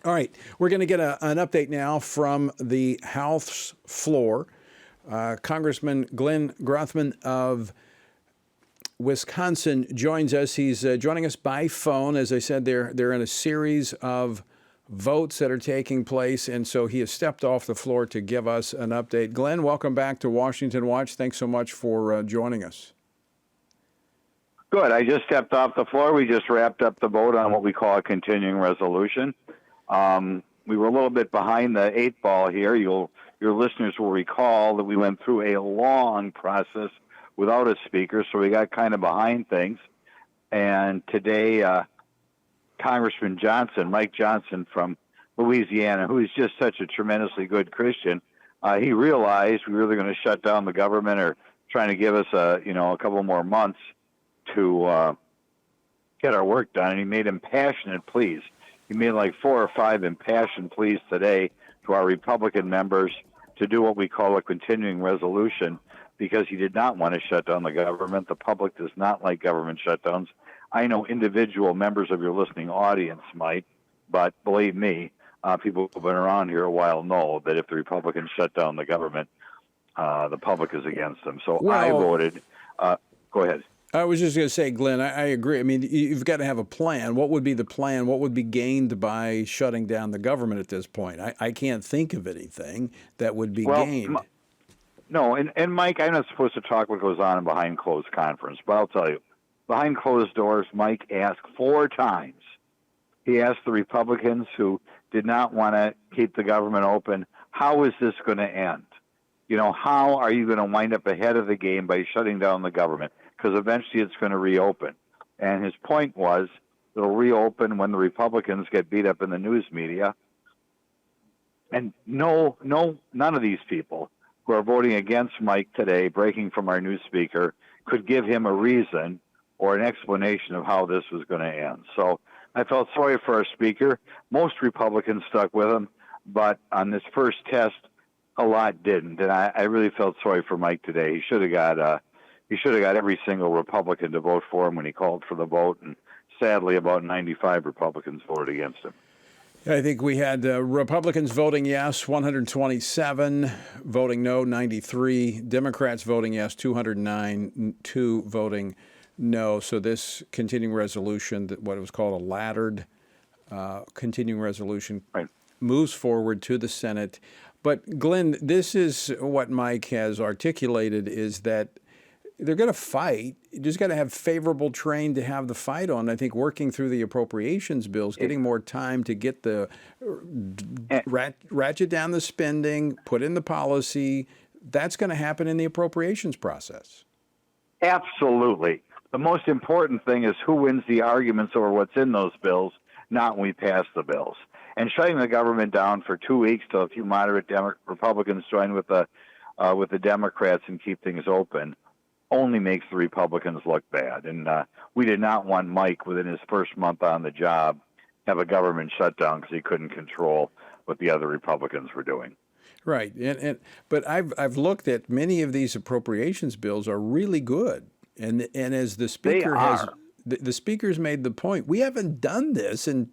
All right, we're going to get an update now from the House floor. Congressman Glenn Grothman of Wisconsin joins us. He's joining us by phone. As I said, they're in a series of votes that are taking place, and so he has stepped off the floor to give us an update. Glenn, welcome back to Washington Watch. Thanks so much for joining us. Good. I just stepped off the floor. We just wrapped up the vote on what we call a continuing resolution. We were a little bit behind the eight ball here. Your listeners will recall that we went through a long process without a speaker, so we got kind of behind things. And today, Congressman Johnson, Mike Johnson from Louisiana, who is just such a tremendously good Christian, he realized we were either going to shut down the government or trying to give us a couple more months to get our work done. And he made impassioned pleas. He made like 4 or 5 impassioned pleas today to our Republican members to do what we call a continuing resolution, because he did not want to shut down the government. The public does not like government shutdowns. I know individual members of your listening audience might, but believe me, people who've been around here a while know that if the Republicans shut down the government, the public is against them. So I voted. Go ahead. I was just going to say, Glenn, I agree. I mean, you've got to have a plan. What would be the plan? What would be gained by shutting down the government at this point? I can't think of anything that would be gained. No, and Mike, I'm not supposed to talk what goes on in behind closed conference, but I'll tell you, behind closed doors, Mike asked 4 times. He asked the Republicans who did not want to keep the government open, how is this going to end? How are you going to wind up ahead of the game by shutting down the government? Because eventually it's going to reopen. And his point was it'll reopen when the Republicans get beat up in the news media. And none of these people who are voting against Mike today, breaking from our new speaker, could give him a reason or an explanation of how this was going to end. So I felt sorry for our speaker. Most Republicans stuck with him, but on this first test, a lot didn't. And I really felt sorry for Mike today. He should have got every single Republican to vote for him when he called for the vote, and sadly, about 95 Republicans voted against him. I think we had Republicans voting yes, 127, voting no, 93, Democrats voting yes, 209, 2 voting no. So this continuing resolution, what was called a laddered continuing resolution, right, moves forward to the Senate. But Glenn, this is what Mike has articulated, is that they're going to fight. You just got to have favorable terrain to have the fight on. I think working through the appropriations bills, getting more time to get the ratchet down the spending, put in the policy, that's going to happen in the appropriations process. Absolutely. The most important thing is who wins the arguments over what's in those bills, not when we pass the bills. And shutting the government down for 2 weeks till a few moderate Republicans join with the Democrats and keep things open only makes the Republicans look bad. And we did not want Mike, within his first month on the job, have a government shutdown because he couldn't control what the other Republicans were doing. Right. But I've looked at many of these appropriations bills are really good. And as the speaker the speaker's made the point, we haven't done this in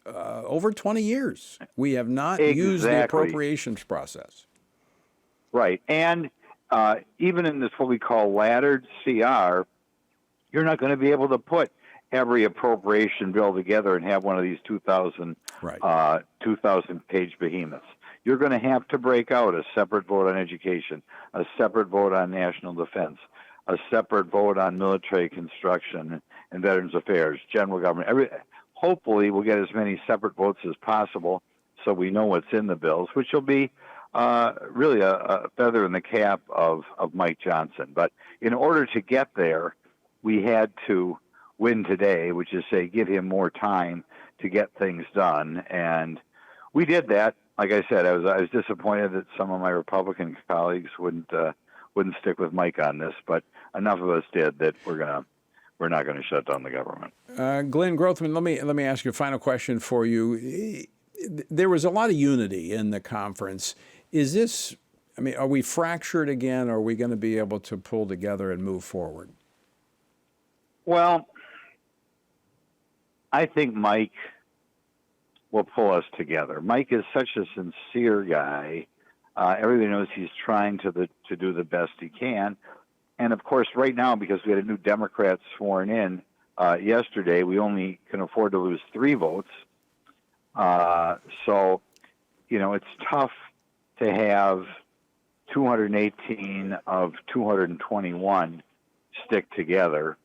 over 20 years. We have not used the appropriations process. Right. And even in this what we call laddered CR, you're not going to be able to put every appropriation bill together and have one of these 2,000 page behemoths. You're going to have to break out a separate vote on education, a separate vote on national defense, a separate vote on military construction and Veterans Affairs, general government. Hopefully we'll get as many separate votes as possible so we know what's in the bills, which will be really a feather in the cap of Mike Johnson. But in order to get there, we had to win today, which is say give him more time to get things done. And we did that. Like I said, I was disappointed that some of my Republican colleagues wouldn't stick with Mike on this, but enough of us did that we're not going to shut down the government. Glenn Grothman, let me ask you a final question for you. There was a lot of unity in the conference. Is this, are we fractured again, or are we going to be able to pull together and move forward? Well, I think Mike will pull us together. Mike is such a sincere guy. Everybody knows he's trying to do the best he can. And of course, right now, because we had a new Democrat sworn in yesterday, we only can afford to lose 3 votes. So, it's tough to have 218 of 221 stick together.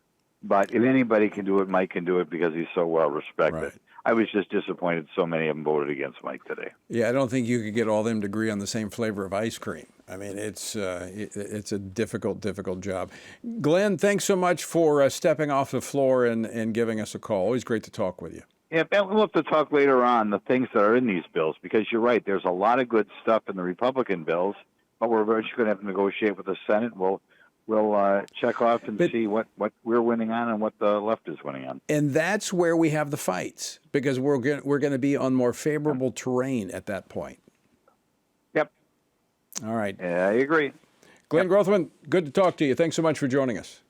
But if anybody can do it, Mike can do it because he's so well respected. Right. I was just disappointed so many of them voted against Mike today. Yeah, I don't think you could get all of them to agree on the same flavor of ice cream. I mean, it's a difficult job. Glenn, thanks so much for stepping off the floor and giving us a call. Always great to talk with you. Yeah, and we'll have to talk later on the things that are in these bills, because you're right. There's a lot of good stuff in the Republican bills, but we're eventually going to have to negotiate with the Senate. We'll check off and see what we're winning on and what the left is winning on. And that's where we have the fights, because we're going to be on more favorable terrain at that point. Yep. All right. Yeah, I agree. Glenn Grothman, good to talk to you. Thanks so much for joining us.